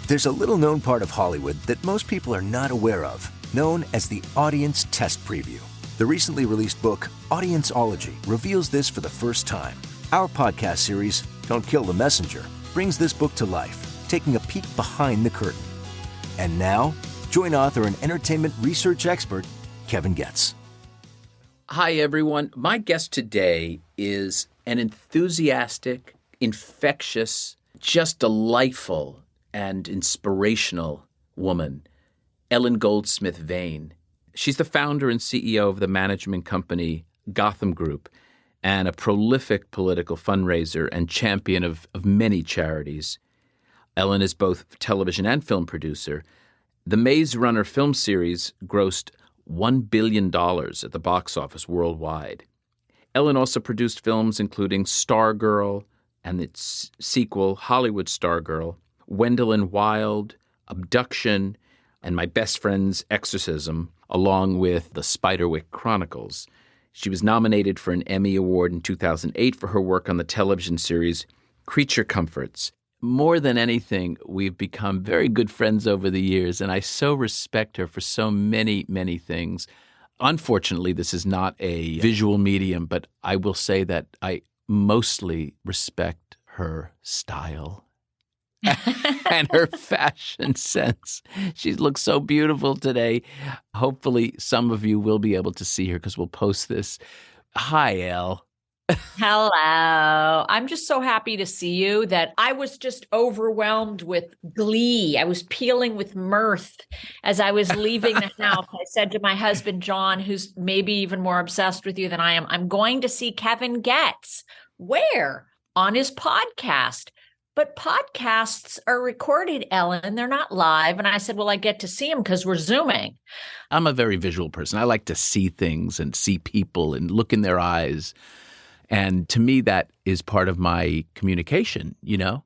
There's a little-known part of Hollywood that most people are not aware of, known as the audience test preview. The recently released book, Audienceology, reveals this for the first time. Our podcast series, Don't Kill the Messenger, brings this book to life, taking a peek behind the curtain. And now, join author and entertainment research expert, Kevin Getz. Hi, everyone. My guest today is an enthusiastic, infectious, just delightful, and inspirational woman, Ellen Goldsmith-Vein. She's the founder and CEO of the management company Gotham Group and a prolific political fundraiser and champion of many charities. Ellen is both television and film producer. The Maze Runner film series grossed $1 billion at the box office worldwide. Ellen also produced films including Stargirl and its sequel, Hollywood Stargirl, Wendell and Wild, Abduction, and my best friend's Exorcism, along with the Spiderwick Chronicles. She was nominated for an Emmy Award in 2008 for her work on the television series Creature Comforts. More than anything, we've become very good friends over the years, and I so respect her for so many, many things. Unfortunately, this is not a visual medium, but I will say that I mostly respect her style. And her fashion sense. She looks so beautiful today. Hopefully some of you will be able to see her because we'll post this. Hi, Elle. Hello. I'm just so happy to see you that I was just overwhelmed with glee. I was peeling with mirth as I was leaving the house. I said to my husband, John, who's maybe even more obsessed with you than I am, I'm going to see Kevin Getz. Where? On his podcast. But podcasts are recorded, Ellen. They're not live. And I said, well, I get to see them because we're Zooming. I'm a very visual person. I like to see things and see people and look in their eyes. And to me, that is part of my communication, you know?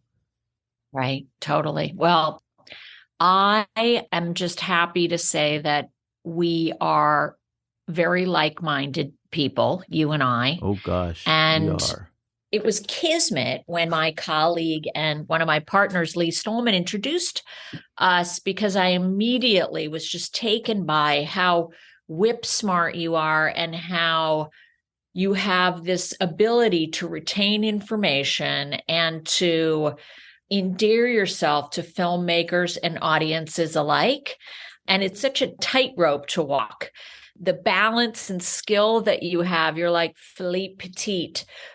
Right. Totally. Well, I am just happy to say that we are very like-minded people, you and I. Oh, gosh. And we are. It was kismet when my colleague and one of my partners, Lee Stolman, introduced us because I immediately was just taken by how whip smart you are and how you have this ability to retain information and to endear yourself to filmmakers and audiences alike. And it's such a tightrope to walk. The balance and skill that you have, you're like Philippe Petit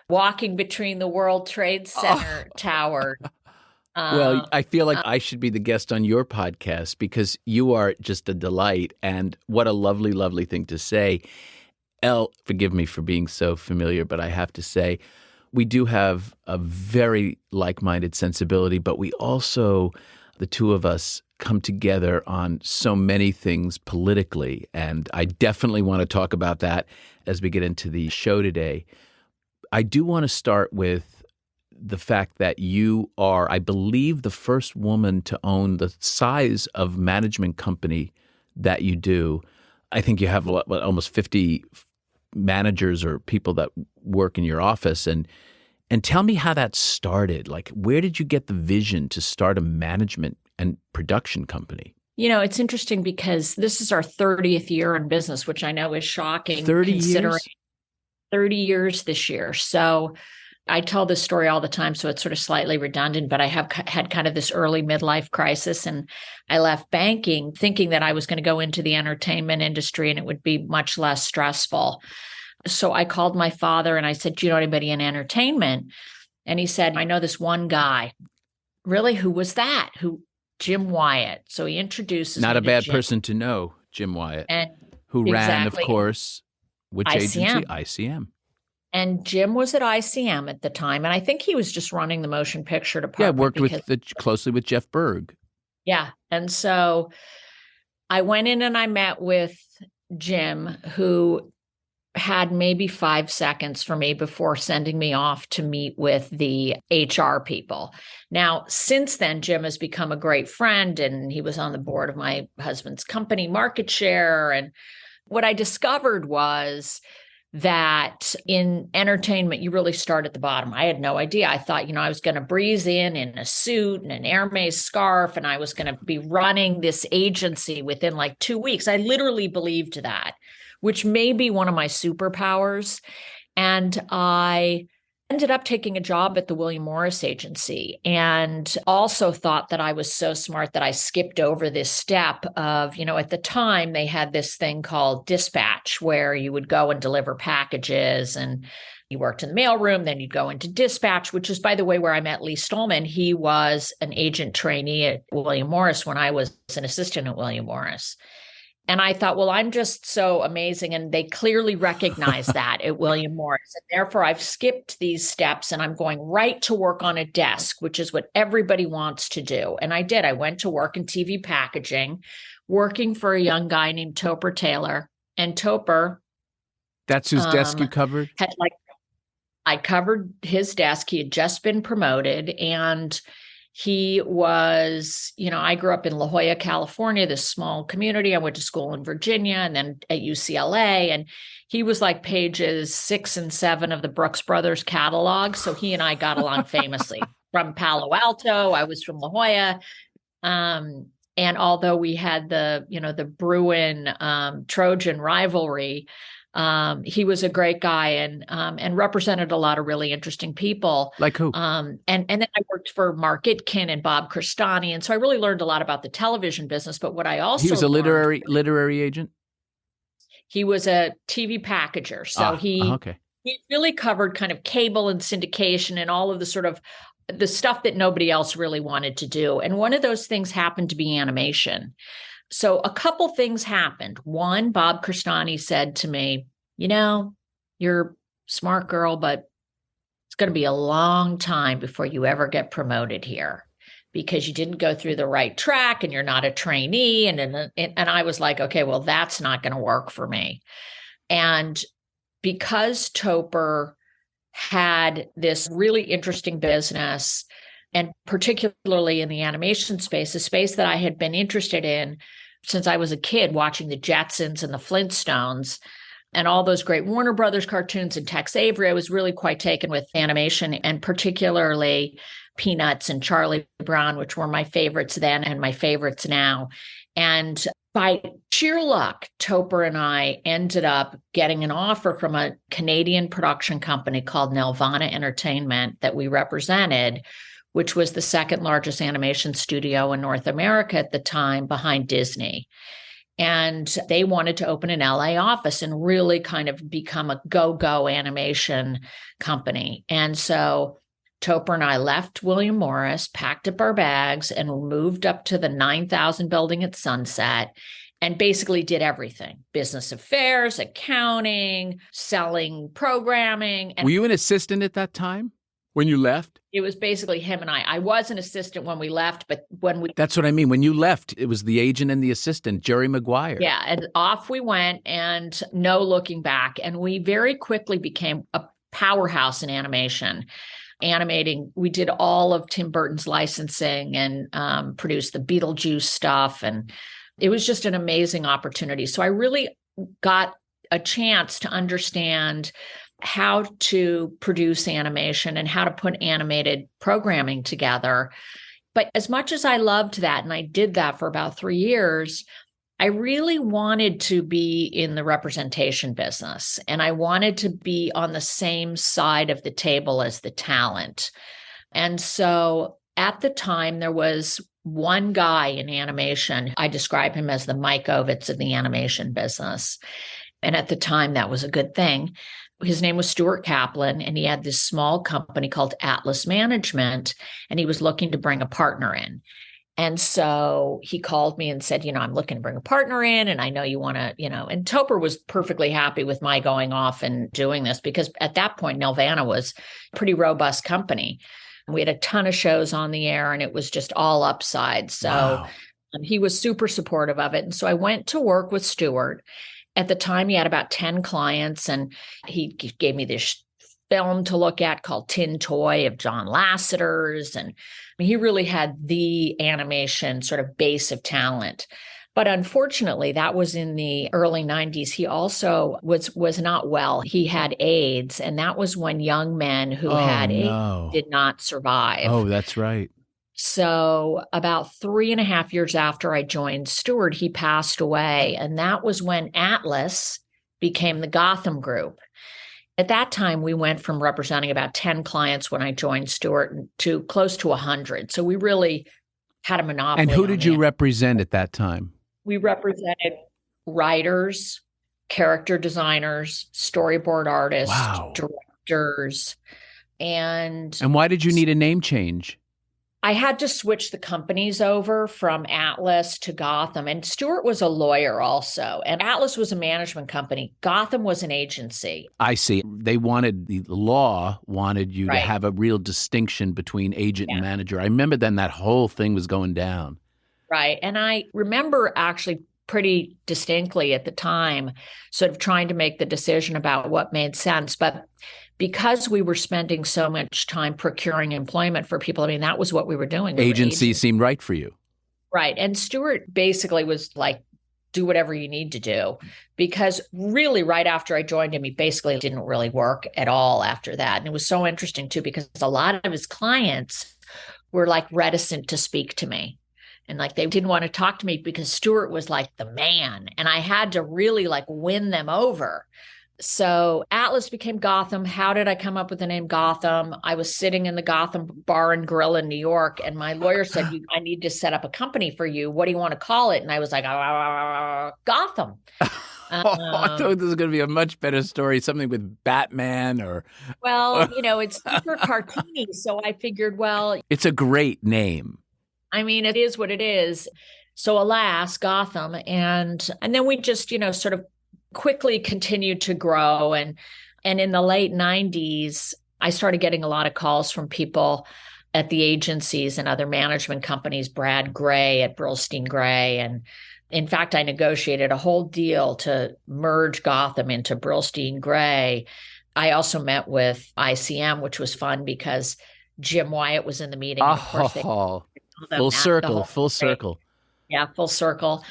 walking between the World Trade Center tower. Well, I feel like I should be the guest on your podcast because you are just a delight. And what a lovely, lovely thing to say. Elle, forgive me for being so familiar, but I have to say, we do have a very like-minded sensibility, but we also, the two of us, come together on so many things politically. And I definitely want to talk about that as we get into the show today. I do want to start with the fact that you are, I believe, the first woman to own the size of management company that you do. I think you have almost 50 managers or people that work in your office. And tell me how that started. Like, where did you get the vision to start a management and production company? You know, it's interesting because this is our 30th year in business, which I know is shocking. 30 considering years? 30 years this year. So I tell this story all the time, so it's sort of slightly redundant, but I have had kind of this early midlife crisis, and I left banking thinking that I was going to go into the entertainment industry and it would be much less stressful. So I called my father and I said, do you know anybody in entertainment? And he said, I know this one guy. Really? Who was that? Jim Wyatt. So he introduces Not me a bad Jim. person to know, Jim Wyatt, And who ran, of exactly. course, which ICM. agency? ICM. And Jim was at ICM at the time. And I think he was just running the motion picture department. Yeah, worked closely with Jeff Berg. Yeah. And so I went in and I met with Jim, who had maybe 5 seconds for me before sending me off to meet with the HR people. Now, since then, Jim has become a great friend, and he was on the board of my husband's company, Market Share. And what I discovered was that in entertainment, you really start at the bottom. I had no idea. I thought, I was going to breeze in a suit and an Hermes scarf, and I was going to be running this agency within like 2 weeks. I literally believed that, which may be one of my superpowers. And I ended up taking a job at the William Morris agency, and also thought that I was so smart that I skipped over this step of, at the time they had this thing called dispatch, where you would go and deliver packages, and you worked in the mailroom, then you'd go into dispatch, which is, by the way, where I met Lee Stolman. He was an agent trainee at William Morris when I was an assistant at William Morris. And I thought, well, I'm just so amazing. And they clearly recognize that at William Morris. And therefore, I've skipped these steps and I'm going right to work on a desk, which is what everybody wants to do. And I did. I went to work in TV packaging, working for a young guy named Topper Taylor. And Topper— That's whose desk you covered? I covered his desk. He had just been promoted, and he was, I grew up in La Jolla, California, this small community. I went to school in Virginia and then at UCLA. And he was like pages 6 and 7 of the Brooks Brothers catalog. So he and I got along famously. From Palo Alto, I was from La Jolla. And although we had the Bruin Trojan rivalry, he was a great guy and represented a lot of really interesting people. Like who? And then I worked for Mark Itkin and Bob Crestani. And so I really learned a lot about the television business. But what I also— He was a literary agent? He was a TV packager. So he really covered kind of cable and syndication and all of the sort of the stuff that nobody else really wanted to do. And one of those things happened to be animation. So a couple things happened. One, Bob Crestani said to me, you're a smart girl, but it's going to be a long time before you ever get promoted here because you didn't go through the right track and you're not a trainee. And I was like, okay, well, that's not going to work for me. And because Topper had this really interesting business, and particularly in the animation space, a space that I had been interested in since I was a kid, watching the Jetsons and the Flintstones and all those great Warner Brothers cartoons and Tex Avery. I was really quite taken with animation, and particularly Peanuts and Charlie Brown, which were my favorites then and my favorites now. And by sheer luck, Topper and I ended up getting an offer from a Canadian production company called Nelvana Entertainment that we represented, which was the second largest animation studio in North America at the time, behind Disney. And they wanted to open an LA office and really kind of become a go-go animation company. And so Topper and I left William Morris, packed up our bags, and moved up to the 9,000 building at Sunset and basically did everything: business affairs, accounting, selling, programming. And were you an assistant at that time when you left? It was basically him and I. I was an assistant when we left, but when we— That's what I mean. When you left, it was the agent and the assistant, Jerry Maguire. Yeah, and off we went, and no looking back. And we very quickly became a powerhouse in animation. Animating, we did all of Tim Burton's licensing and produced the Beetlejuice stuff. And it was just an amazing opportunity. So I really got a chance to understand how to produce animation and how to put animated programming together. But as much as I loved that, and I did that for about 3 years, I really wanted to be in the representation business, and I wanted to be on the same side of the table as the talent. And so at the time, there was one guy in animation. I describe him as the Mike Ovitz of the animation business. And at the time, that was a good thing. His name was Stuart Kaplan, and he had this small company called Atlas Management, and he was looking to bring a partner in. And so he called me and said, I'm looking to bring a partner in, and I know you want to, and Topper was perfectly happy with my going off and doing this, because at that point, Nelvana was a pretty robust company. We had a ton of shows on the air, and it was just all upside. So Wow. He was super supportive of it. And so I went to work with Stuart. At the time, he had about 10 clients, and he gave me this film to look at called Tin Toy of John Lasseter's. And he really had the animation sort of base of talent. But unfortunately, that was in the early 90s. He also was not well. He had AIDS, and that was when young men who had AIDS did not survive. Oh, that's right. So about 3.5 years after I joined Stewart, he passed away. And that was when Atlas became the Gotham Group. At that time, we went from representing about 10 clients when I joined Stewart to close to 100. So we really had a monopoly. And who did you represent at that time? We represented writers, character designers, storyboard artists, directors. And why did you need a name change? I had to switch the companies over from Atlas to Gotham. And Stewart was a lawyer also. And Atlas was a management company. Gotham was an agency. I see. The law wanted you to have a real distinction between agent and manager. I remember then that whole thing was going down. Right. And I remember actually pretty distinctly at the time sort of trying to make the decision about what made sense. But because we were spending so much time procuring employment for people, I mean, that was what we were doing. Agency seemed right for you. Right. And Stewart basically was like, do whatever you need to do. Because really right after I joined him, he basically didn't really work at all after that. And it was so interesting too, because a lot of his clients were like reticent to speak to me. And like they didn't want to talk to me because Stewart was like the man. And I had to really like win them over. So Atlas became Gotham. How did I come up with the name Gotham? I was sitting in the Gotham Bar and Grill in New York, and my lawyer said, I need to set up a company for you. What do you want to call it? And I was like, Gotham. I thought this was going to be a much better story, something with Batman or... Well, it's super cartoony, so I figured, well... It's a great name. I mean, it is what it is. So alas, Gotham. And then we just, sort of quickly continued to grow. And in the late 90s, I started getting a lot of calls from people at the agencies and other management companies, Brad Gray at Brillstein Gray. And in fact, I negotiated a whole deal to merge Gotham into Brillstein Gray. I also met with ICM, which was fun because Jim Wyatt was in the meeting. And of course, full circle. Yeah, full circle.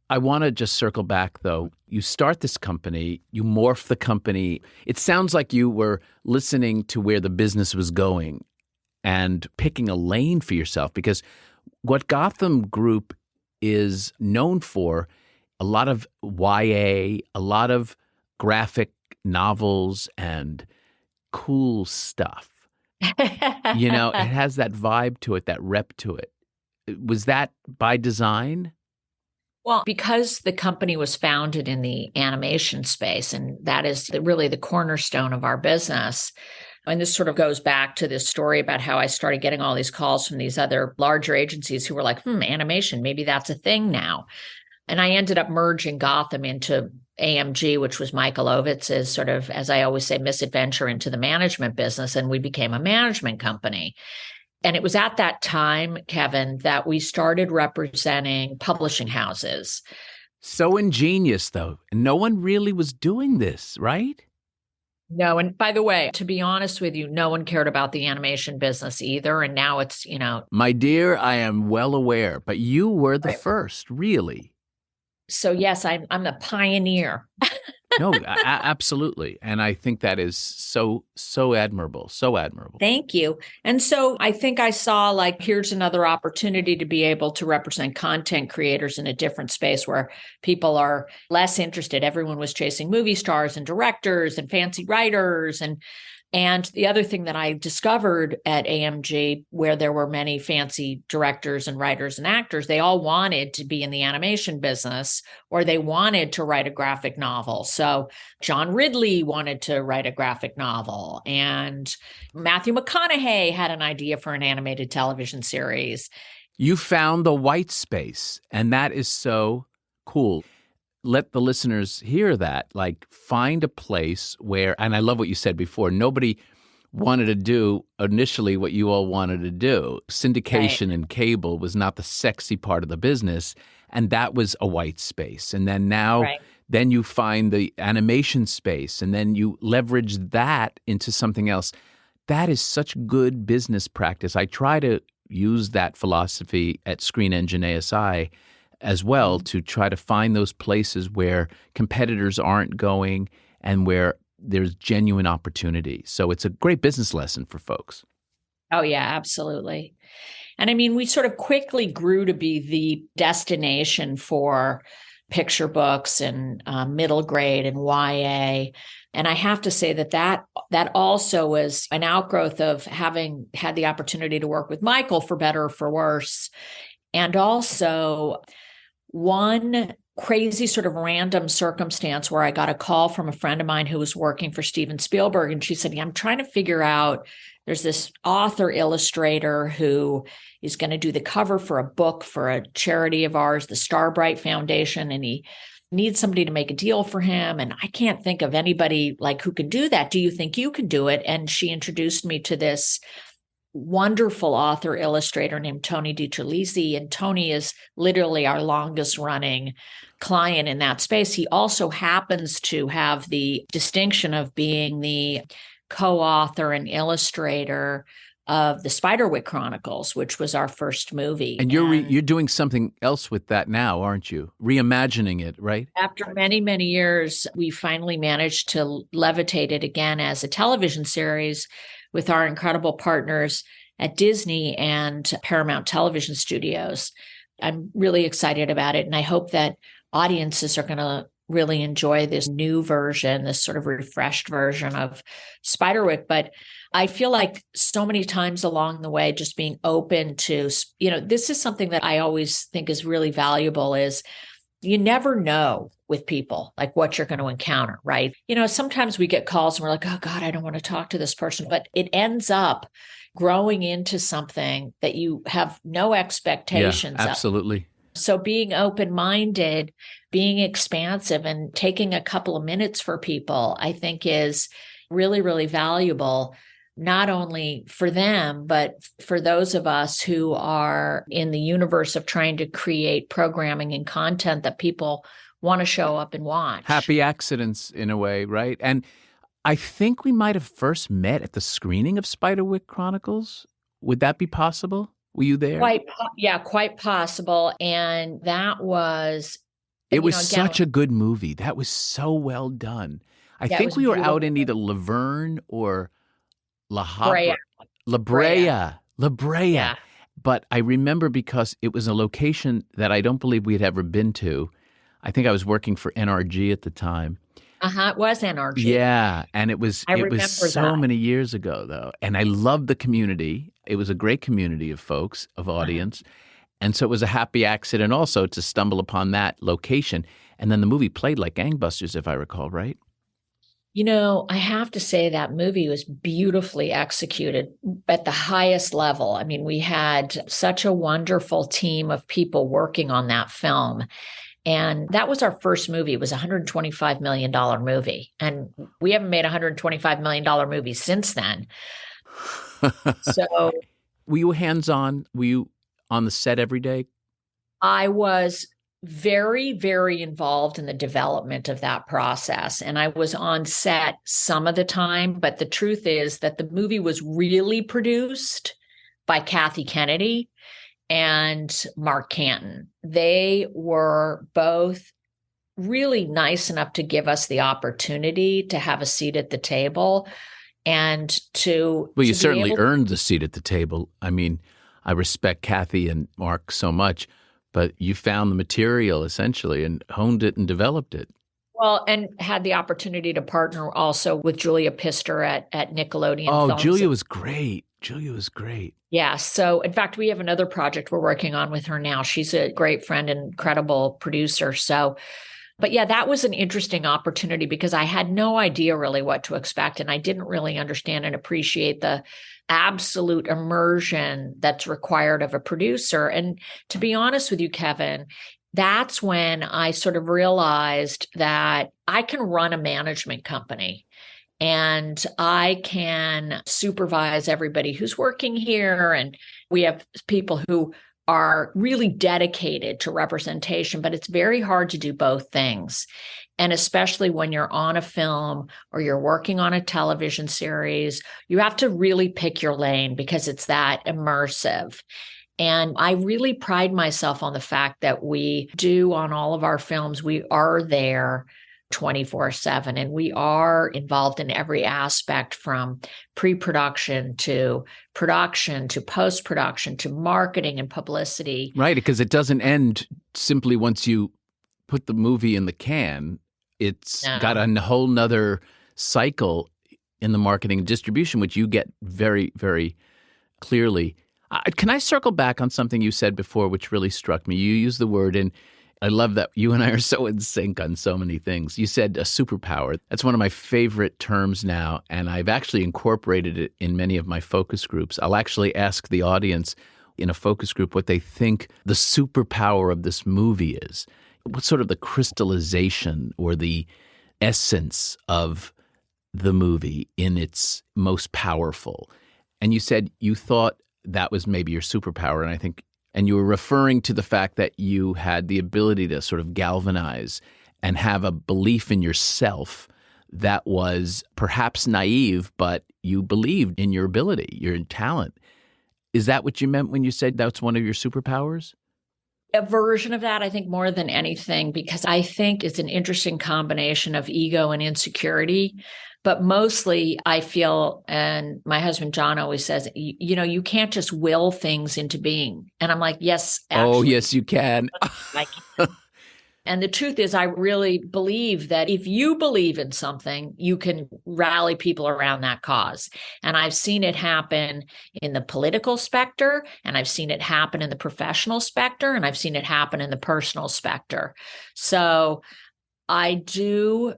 I want to just circle back, though. You start this company, you morph the company. It sounds like you were listening to where the business was going and picking a lane for yourself, because what Gotham Group is known for, a lot of YA, a lot of graphic novels and cool stuff. It has that vibe to it, that rep to it. Was that by design? Well, because the company was founded in the animation space, and that is really the cornerstone of our business. And this sort of goes back to this story about how I started getting all these calls from these other larger agencies who were like, animation, maybe that's a thing now. And I ended up merging Gotham into AMG, which was Michael Ovitz's sort of, as I always say, misadventure into the management business. And we became a management company. And it was at that time, Kevin, that we started representing publishing houses. So ingenious, though. No one really was doing this, right? No. And by the way, to be honest with you, no one cared about the animation business either. And now it's, My dear, I am well aware, but you were the first, really. So yes, I'm the pioneer. No, absolutely. And I think that is so admirable, so admirable. Thank you. And so I think I saw like, here's another opportunity to be able to represent content creators in a different space where people are less interested. Everyone was chasing movie stars and directors and fancy writers. And the other thing that I discovered at AMG, where there were many fancy directors and writers and actors, they all wanted to be in the animation business, or they wanted to write a graphic novel. So John Ridley wanted to write a graphic novel, and Matthew McConaughey had an idea for an animated television series. You found the white space, and that is so cool. Let the listeners hear that, like find a place where, and I love what you said before, nobody wanted to do initially what you all wanted to do. Syndication and cable was not the sexy part of the business, and that was a white space. And then now, then you find the animation space, and then you leverage that into something else. That is such good business practice. I try to use that philosophy at Screen Engine ASI. as well to try to find those places where competitors aren't going and where there's genuine opportunity. So it's a great business lesson for folks. Oh, yeah, absolutely. And I mean, we sort of quickly grew to be the destination for picture books and middle grade and YA. And I have to say that also was an outgrowth of having had the opportunity to work with Michael, for better or for worse. And also one crazy sort of random circumstance where I got a call from a friend of mine who was working for Steven Spielberg. And she said, yeah, I'm trying to figure out, there's this author illustrator who is going to do the cover for a book for a charity of ours, the Starbright Foundation, and he needs somebody to make a deal for him. And I can't think of anybody like who can do that. Do you think you can do it? And she introduced me to this wonderful author illustrator named Tony DiTerlizzi. And Tony is literally our longest running client in that space. He also happens to have the distinction of being the co-author and illustrator of the Spiderwick Chronicles, which was our first movie. And you're doing something else with that now, aren't you? Reimagining it, right? After many, many years, we finally managed to levitate it again as a television series with our incredible partners at Disney and Paramount Television Studios. I'm really excited about it, and I hope that audiences are going to really enjoy this new version, this sort of refreshed version of Spiderwick. But I feel like so many times along the way, just being open to, this is something that I always think is really valuable, is you never know with people like what you're going to encounter, right? Sometimes we get calls and we're like, oh God, I don't want to talk to this person, but it ends up growing into something that you have no expectations of. Absolutely. So being open-minded, being expansive, and taking a couple of minutes for people, I think is really, really valuable, not only for them, but for those of us who are in the universe of trying to create programming and content that people want to show up and watch. Happy accidents in a way, right? And I think we might have first met at the screening of Spiderwick Chronicles. Would that be possible? Were you there? Quite possible. And that was... It was such a good movie. That was so well done. I think we were out in either Laverne or La Habra. La Brea. Yeah. But I remember because it was a location that I don't believe we had ever been to. I think I was working for NRG at the time. It was NRG. Yeah, and it was so that. many years ago, though. And I loved the community. It was a great community of folks, of audience. And so it was a happy accident also to stumble upon that location. And then the movie played like gangbusters, if I recall, right? I have to say that movie was beautifully executed at the highest level. I mean, we had such a wonderful team of people working on that film. And that was our first movie. It was a $125 million movie. And we haven't made a $125 million movie since then. So, were you hands-on? Were you on the set every day? I was very, very involved in the development of that process. And I was on set some of the time. But the truth is that the movie was really produced by Kathy Kennedy and Mark Canton. They were both really nice enough to give us the opportunity to have a seat at the table and to... Well, you certainly earned the seat at the table. I mean, I respect Kathy and Mark so much, but you found the material essentially and honed it and developed it. Well, and had the opportunity to partner also with Julia Pister at Nickelodeon. Oh, Films. Julia was great. Yeah. So in fact, we have another project we're working on with her now. She's a great friend and incredible producer. But yeah, that was an interesting opportunity because I had no idea really what to expect. And I didn't really understand and appreciate the absolute immersion that's required of a producer. And to be honest with you, Kevin, that's when I sort of realized that I can run a management company and I can supervise everybody who's working here. And we have people who are really dedicated to representation, but it's very hard to do both things. And especially when you're on a film or you're working on a television series, you have to really pick your lane because it's that immersive. And I really pride myself on the fact that we do on all of our films, we are there 24/7, and we are involved in every aspect from pre-production to production to post-production to marketing and publicity. Right, because it doesn't end simply once you put the movie in the can. It's got a whole nother cycle in the marketing and distribution, which you get very, very clearly. Can I circle back on something you said before, which really struck me? You used the word, and I love that you and I are so in sync on so many things. You said a superpower. That's one of my favorite terms now, and I've actually incorporated it in many of my focus groups. I'll actually ask the audience in a focus group what they think the superpower of this movie is. What's sort of the crystallization or the essence of the movie in its most powerful? And you said you thought that was maybe your superpower, and I think and you were referring to the fact that you had the ability to sort of galvanize and have a belief in yourself that was perhaps naive, but you believed in your ability, your talent. Is that what you meant when you said that's one of your superpowers? A version of that, I think, more than anything, because I think it's an interesting combination of ego and insecurity. But mostly I feel, and my husband John always says, you can't just will things into being. And I'm like, yes, actually. Oh, yes, you can. And the truth is, I really believe that if you believe in something, you can rally people around that cause. And I've seen it happen in the political specter, and I've seen it happen in the professional specter, and I've seen it happen in the personal specter. So I do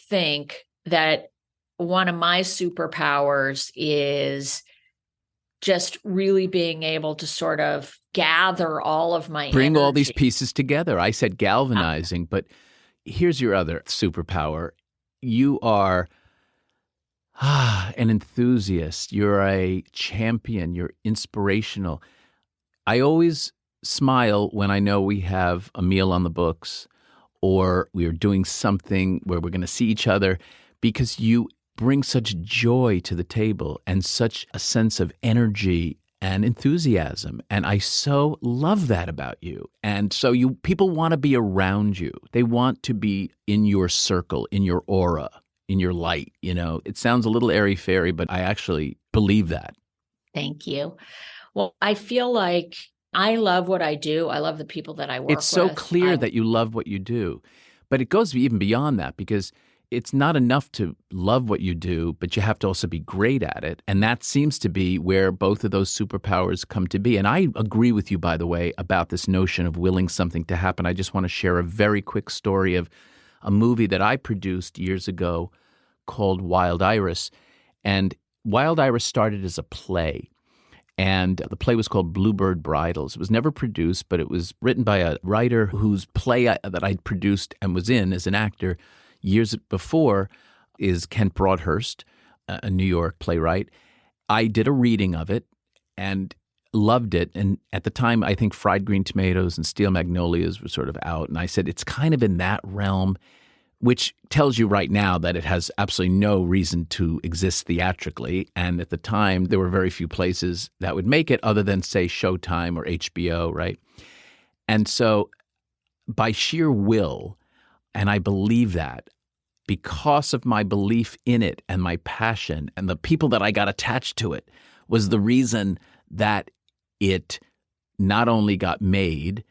think that one of my superpowers is just really being able to sort of gather all of my Bring energy. all these pieces together. I said galvanizing, but here's your other superpower. You are an enthusiast. You're a champion. You're inspirational. I always smile when I know we have a meal on the books or we are doing something where we're going to see each other, because you bring such joy to the table and such a sense of energy and enthusiasm. And I so love that about you. And so people want to be around you. They want to be in your circle, in your aura, in your light. It sounds a little airy-fairy, but I actually believe that. Thank you. Well, I feel like I love what I do. I love the people that I work with. It's so clear that you love what you do. But it goes even beyond that, because it's not enough to love what you do, but you have to also be great at it. And that seems to be where both of those superpowers come to be. And I agree with you, by the way, about this notion of willing something to happen. I just want to share a very quick story of a movie that I produced years ago called Wild Iris. And Wild Iris started as a play. And the play was called Bluebird Bridals. It was never produced, but it was written by a writer whose play that I'd produced and was in as an actor years before is Kent Broadhurst, a New York playwright. I did a reading of it and loved it. And at the time, I think Fried Green Tomatoes and Steel Magnolias were sort of out. And I said, it's kind of in that realm, which tells you right now that it has absolutely no reason to exist theatrically. And at the time, there were very few places that would make it other than, say, Showtime or HBO, right? And so by sheer will, and I believe that because of my belief in it and my passion and the people that I got attached to it was the reason that it not only got made,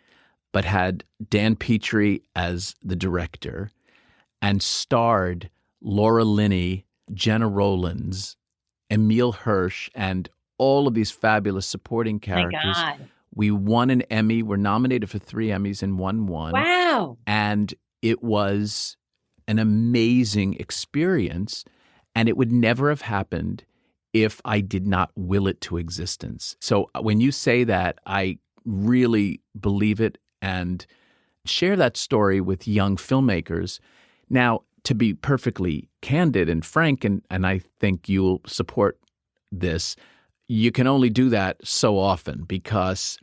but had Dan Petrie as the director and starred Laura Linney, Jenna Rollins, Emile Hirsch, and all of these fabulous supporting characters. My God. We won an Emmy. We're nominated for 3 Emmys and won one. Wow. And it was an amazing experience, and it would never have happened if I did not will it to existence. So when you say that, I really believe it and share that story with young filmmakers. Now, to be perfectly candid and frank, and I think you'll support this, you can only do that so often because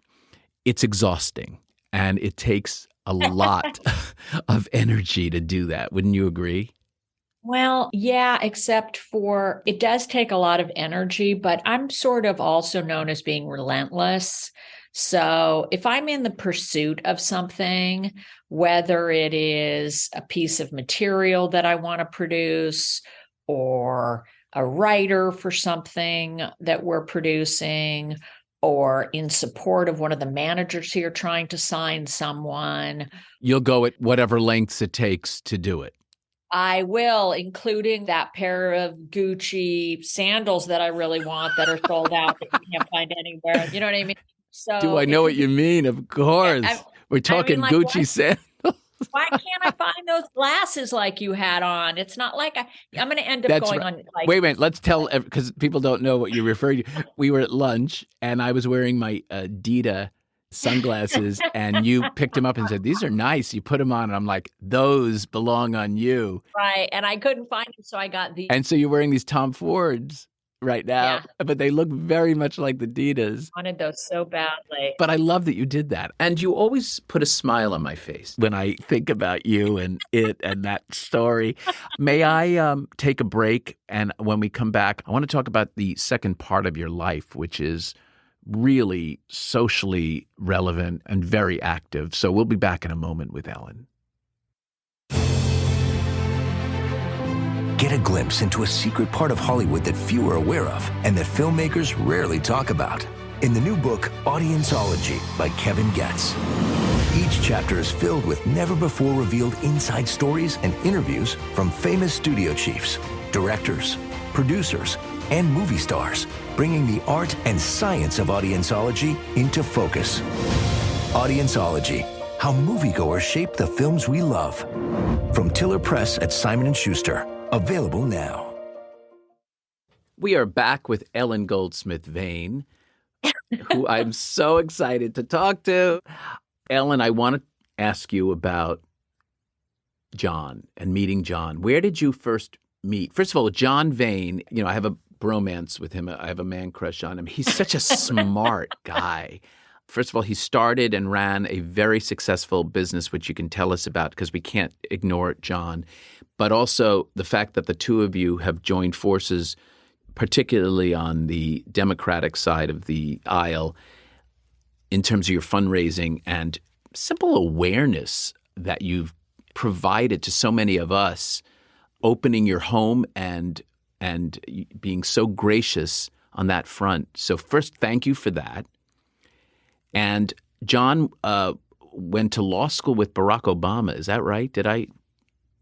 it's exhausting and it takes a lot of energy to do that. Wouldn't you agree? Well, yeah, except for it does take a lot of energy, but I'm sort of also known as being relentless. So if I'm in the pursuit of something, whether it is a piece of material that I want to produce or a writer for something that we're producing, or in support of one of the managers here trying to sign someone, You'll go at whatever lengths it takes to do it. I will, including that pair of Gucci sandals that I really want that are sold out that you can't find anywhere. You know what I mean? So Do I know what you mean? Of course. We're talking like, Gucci sandals. why can't I find those glasses like you had on? It's not like I'm going to end up That's going right. on. Like, wait a minute. Let's tell, because people don't know what you're referring to. We were at lunch, and I was wearing my Adidas sunglasses, and you picked them up and said, "These are nice." You put them on, and I'm like, "Those belong on you." right. And I couldn't find them, so I got these. And so you're wearing these Tom Fords right now, but they look very much like the Adidas. I wanted those so badly. But I love that you did that. And you always put a smile on my face. When I think about you and it and that story, may I take a break? And when we come back, I want to talk about the second part of your life, which is really socially relevant and very active. So we'll be back in a moment with Ellen. Get a glimpse into a secret part of Hollywood that few are aware of and that filmmakers rarely talk about. In the new book, Audienceology by Kevin Getz. Each chapter is filled with never-before-revealed inside stories and interviews from famous studio chiefs, directors, producers, and movie stars, bringing the art and science of audienceology into focus. Audienceology, how moviegoers shape the films we love. From Tiller Press at Simon & Schuster. Available now. We are back with Ellen Goldsmith-Vein, who I'm so excited to talk to. Ellen, I want to ask you about John and meeting John. Where did you first meet? First of all, John Vein, I have a bromance with him. I have a man crush on him. He's such a smart guy. First of all, he started and ran a very successful business, which you can tell us about because we can't ignore John. But also the fact that the two of you have joined forces, particularly on the Democratic side of the aisle, in terms of your fundraising and simple awareness that you've provided to so many of us, opening your home and being so gracious on that front. So first, thank you for that. And John went to law school with Barack Obama. Is that right? Did I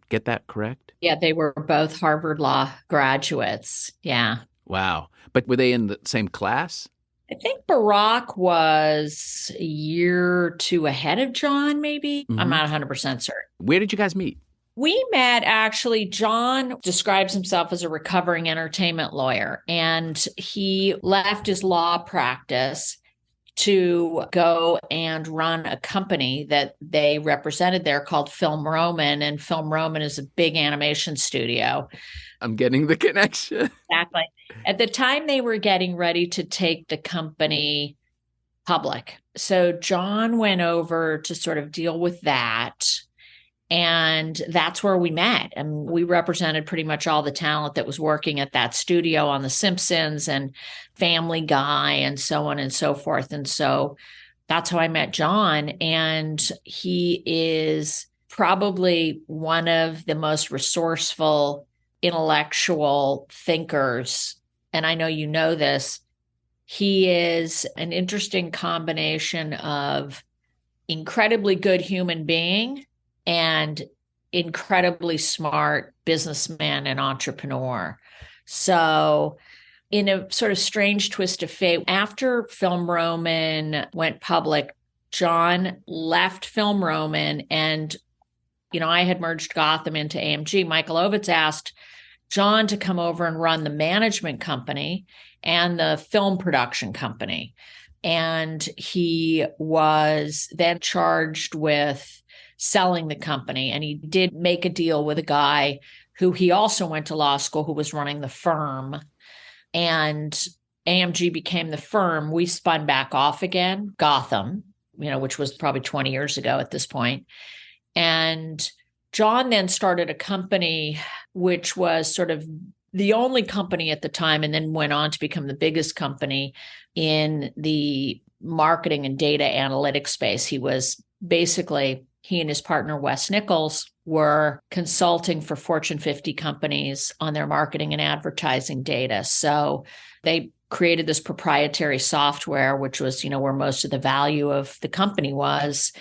get that correct? Yeah, they were both Harvard Law graduates. Yeah. Wow. But were they in the same class? I think Barack was a year or two ahead of John, maybe. Mm-hmm. I'm not 100% certain. Where did you guys meet? We met, actually. John describes himself as a recovering entertainment lawyer, and he left his law practice to go and run a company that they represented there called Film Roman. And Film Roman is a big animation studio. I'm getting the connection. Exactly. At the time, they were getting ready to take the company public. So John went over to sort of deal with that. And that's where we met. And we represented pretty much all the talent that was working at that studio on The Simpsons and Family Guy and so on and so forth. And so that's how I met John. And he is probably one of the most resourceful, intellectual thinkers. And I know you know this. He is an interesting combination of incredibly good human being and incredibly smart businessman and entrepreneur. So in a sort of strange twist of fate, after Film Roman went public, John left Film Roman and, I had merged Gotham into AMG. Michael Ovitz asked John to come over and run the management company and the film production company. And he was then charged with selling the company. And he did make a deal with a guy who he also went to law school, who was running the firm. And AMG became the firm. We spun back off again, Gotham, which was probably 20 years ago at this point. And John then started a company, which was sort of the only company at the time, and then went on to become the biggest company in the marketing and data analytics space. He and his partner, Wes Nichols, were consulting for Fortune 50 companies on their marketing and advertising data. So they created this proprietary software, which was, where most of the value of the company was,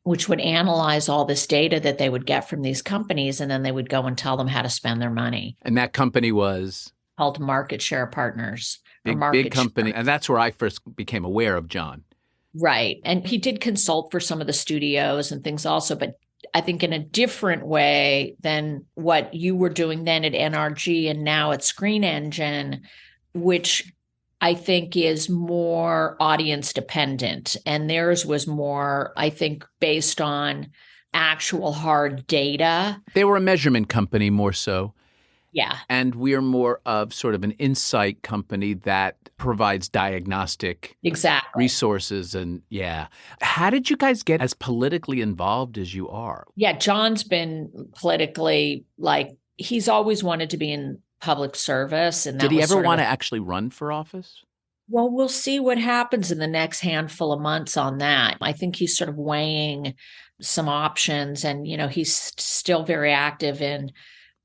which would analyze all this data that they would get from these companies, and then they would go and tell them how to spend their money. And that company was? Called Market Share Partners. Big company. And that's where I first became aware of John. Right. And he did consult for some of the studios and things also, but I think in a different way than what you were doing then at NRG and now at Screen Engine, which I think is more audience dependent. And theirs was more, I think, based on actual hard data. They were a measurement company more so. Yeah. And we're more of sort of an insight company that provides diagnostic resources. And how did you guys get as politically involved as you are? Yeah, John's been politically, he's always wanted to be in public service. And did he ever want to actually run for office? Well, we'll see what happens in the next handful of months on that. I think he's sort of weighing some options, and, he's still very active in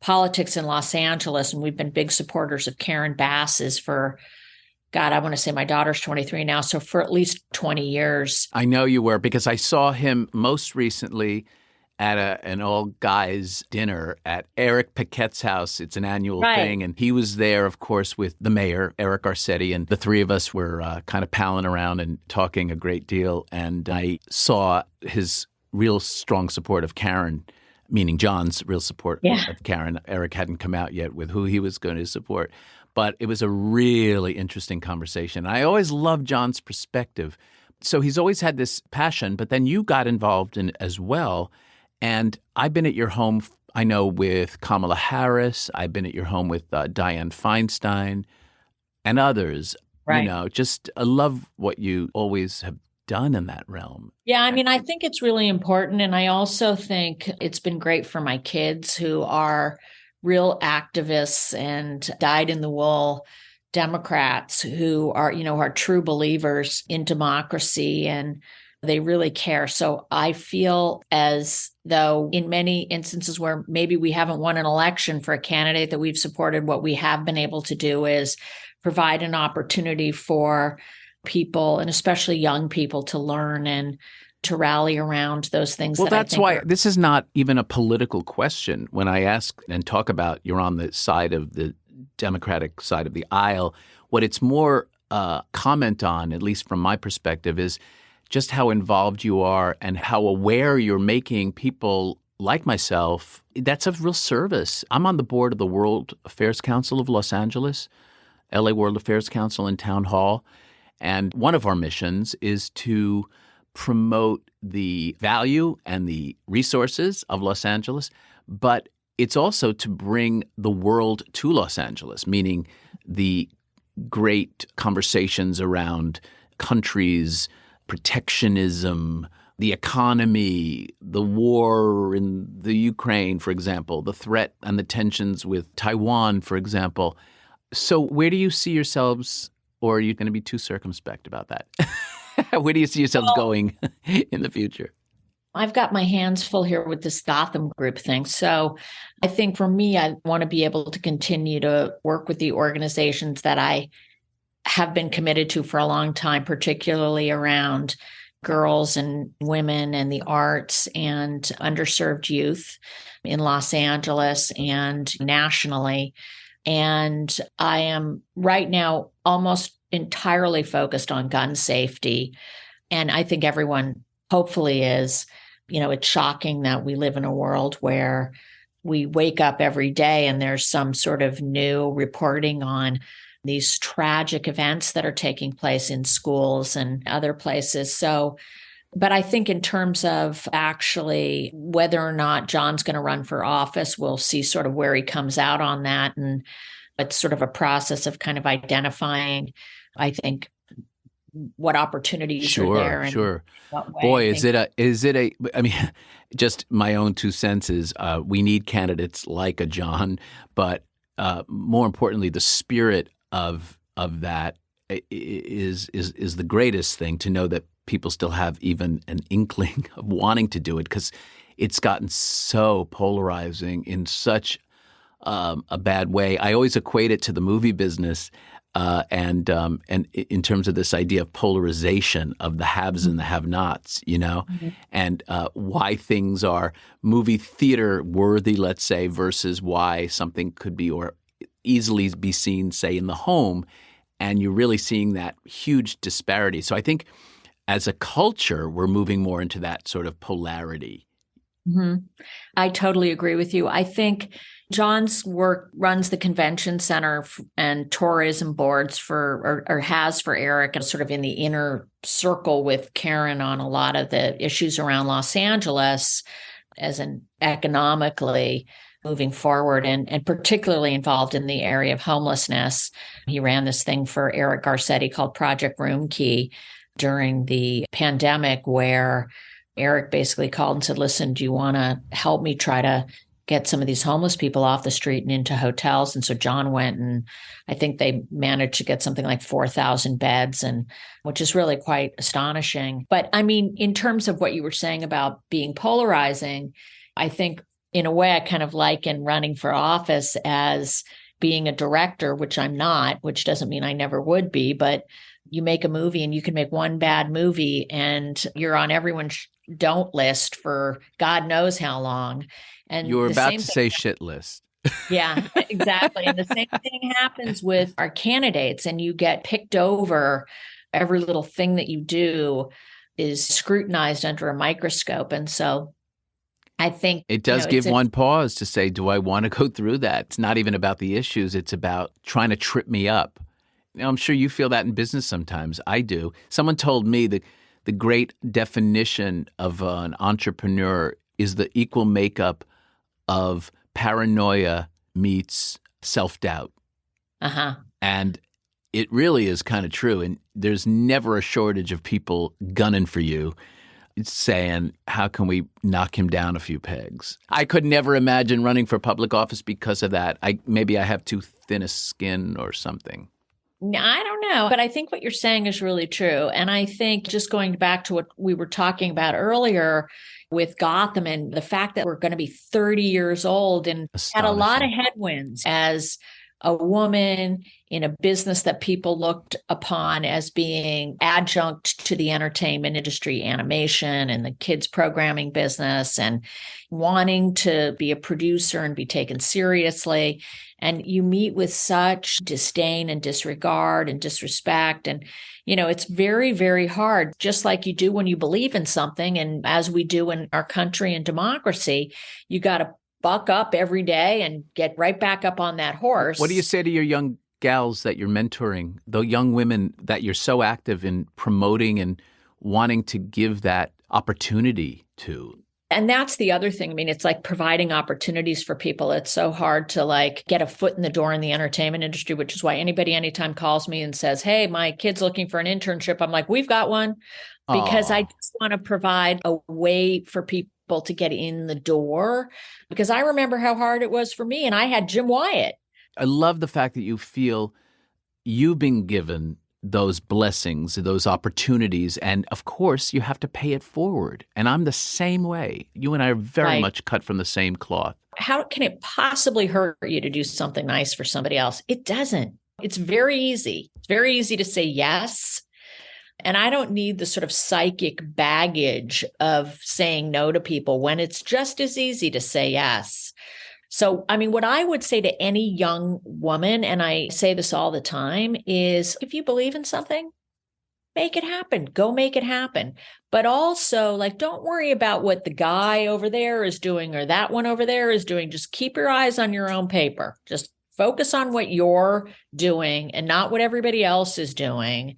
politics in Los Angeles. And we've been big supporters of Karen Bass's for, I want to say my daughter's 23 now. So for at least 20 years. I know you were, because I saw him most recently at an all-guys dinner at Eric Paquette's house. It's an annual thing. And he was there, of course, with the mayor, Eric Garcetti. And the three of us were kind of palling around and talking a great deal. And I saw his real strong support of Karen, meaning John's real support of Karen. Eric hadn't come out yet with who he was going to support. But it was a really interesting conversation. I always loved John's perspective. So he's always had this passion, but then you got involved in it as well. And I've been at your home, I know, with Kamala Harris. I've been at your home with Dianne Feinstein and others. Right. I love what you always have done in that realm. Yeah, I think it's really important. And I also think it's been great for my kids, who are real activists and dyed-in-the-wool Democrats who are true believers in democracy, and they really care. So I feel as though in many instances where maybe we haven't won an election for a candidate that we've supported, what we have been able to do is provide an opportunity for people, and especially young people, to learn and to rally around those things. Well, that's why this is not even a political question. When I ask and talk about you're on the side of the Democratic side of the aisle, what it's more comment on, at least from my perspective, is just how involved you are and how aware you're making people like myself. That's a real service. I'm on the board of the World Affairs Council of Los Angeles, LA World Affairs Council in Town Hall. And one of our missions is to promote the value and the resources of Los Angeles, but it's also to bring the world to Los Angeles, meaning the great conversations around countries, protectionism, the economy, the war in the Ukraine, for example, the threat and the tensions with Taiwan, for example. So where do you see yourselves, or are you going to be too circumspect about that? Where do you see yourselves going in the future? I've got my hands full here with this Gotham Group thing. So I think for me, I want to be able to continue to work with the organizations that I have been committed to for a long time, particularly around girls and women and the arts and underserved youth in Los Angeles and nationally. And I am right now almost entirely focused on gun safety. And I think everyone hopefully is. It's shocking that we live in a world where we wake up every day and there's some sort of new reporting on these tragic events that are taking place in schools and other places. So, but I think in terms of actually whether or not John's going to run for office, we'll see sort of where he comes out on that. And it's sort of a process of kind of identifying, I think, what opportunities are there. Sure. Boy, is it a, I mean, just my own 2 cents is we need candidates like a John, but more importantly, the spirit of that is the greatest thing, to know that people still have even an inkling of wanting to do it, because it's gotten so polarizing in such a bad way. I always equate it to the movie business, and in terms of this idea of polarization of the haves and the have-nots, and why things are movie theater worthy, let's say, versus why something could be or easily be seen, say, in the home. And you're really seeing that huge disparity. So I think as a culture, we're moving more into that sort of polarity. Mm-hmm. I totally agree with you. I think John's work runs the convention center and tourism boards or has for Eric, and sort of in the inner circle with Karen on a lot of the issues around Los Angeles as an economically moving forward, and particularly involved in the area of homelessness. He ran this thing for Eric Garcetti called Project Room Key during the pandemic, where Eric basically called and said, listen, do you want to help me try to get some of these homeless people off the street and into hotels? And so John went, and I think they managed to get something like 4,000 beds, and which is really quite astonishing. But I mean, in terms of what you were saying about being polarizing, I think in a way I kind of liken running for office as being a director, which I'm not, which doesn't mean I never would be, but you make a movie and you can make one bad movie and you're on everyone's don't list for God knows how long. And you were about to say shit list. Yeah, exactly. And the same thing happens with our candidates, and you get picked over. Every little thing that you do is scrutinized under a microscope. And so I think it does give one pause to say, do I want to go through that? It's not even about the issues. It's about trying to trip me up. I'm sure you feel that in business sometimes. I do. Someone told me that the great definition of an entrepreneur is the equal makeup of paranoia meets self-doubt. Uh-huh. And it really is kind of true. And there's never a shortage of people gunning for you, saying, how can we knock him down a few pegs? I could never imagine running for public office because of that. Maybe I have too thin a skin or something. I don't know, but I think what you're saying is really true. And I think just going back to what we were talking about earlier with Gotham and the fact that we're going to be 30 years old and had a lot of headwinds as a woman in a business that people looked upon as being adjunct to the entertainment industry, animation and the kids programming business, and wanting to be a producer and be taken seriously. And you meet with such disdain and disregard and disrespect. And, it's very, very hard, just like you do when you believe in something. And as we do in our country and democracy, you got to buck up every day and get right back up on that horse. What do you say to your young gals that you're mentoring, the young women that you're so active in promoting and wanting to give that opportunity to? And that's the other thing. I mean, it's like providing opportunities for people. It's so hard to get a foot in the door in the entertainment industry, which is why anybody anytime calls me and says, hey, my kid's looking for an internship, I'm like, we've got one, because I just want to provide a way for people to get in the door, because I remember how hard it was for me, and I had Jim Wyatt. I love the fact that you feel you've been given those blessings, those opportunities, and of course you have to pay it forward. And I'm the same way. You and I are very much cut from the same cloth. How can it possibly hurt you to do something nice for somebody else? It doesn't. It's very easy. It's very easy to say yes. And I don't need the sort of psychic baggage of saying no to people when it's just as easy to say yes. So, I mean, what I would say to any young woman, and I say this all the time, is if you believe in something, make it happen. Go make it happen. But also, don't worry about what the guy over there is doing or that one over there is doing. Just keep your eyes on your own paper. Just focus on what you're doing and not what everybody else is doing.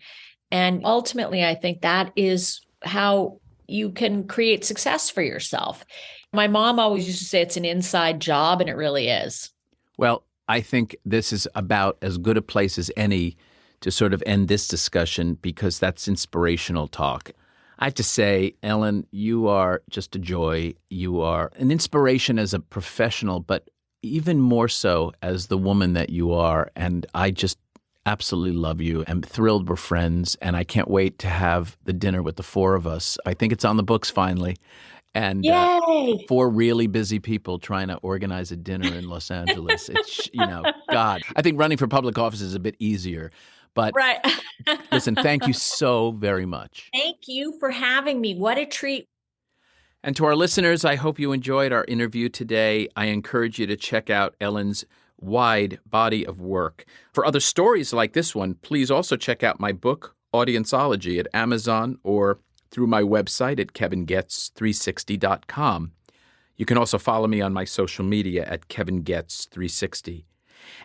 And ultimately, I think that is how you can create success for yourself. My mom always used to say it's an inside job, and it really is. Well, I think this is about as good a place as any to sort of end this discussion, because that's inspirational talk. I have to say, Ellen, you are just a joy. You are an inspiration as a professional, but even more so as the woman that you are. And I just Absolutely love you. I'm thrilled we're friends, and I can't wait to have the dinner with the four of us. I think it's on the books finally. And Yay! 4 really busy people trying to organize a dinner in Los Angeles. It's, God, I think running for public office is a bit easier. But Right. listen, thank you so very much. Thank you for having me. What a treat. And to our listeners, I hope you enjoyed our interview today. I encourage you to check out Ellen's wide body of work. For other stories like this one, please also check out my book, Audienceology, at Amazon or through my website at kevingets360.com. You can also follow me on my social media at kevingets360.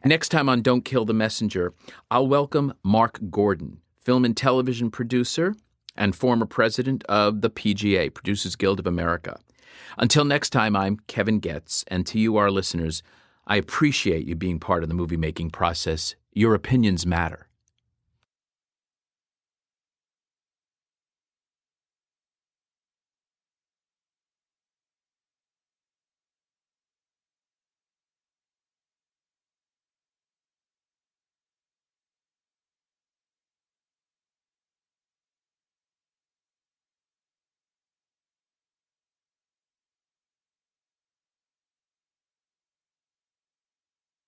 Next time on Don't Kill the Messenger, I'll welcome Mark Gordon, film and television producer and former president of the PGA, Producers Guild of America. Until next time, I'm Kevin Getz, and to you, our listeners, I appreciate you being part of the movie-making process. Your opinions matter.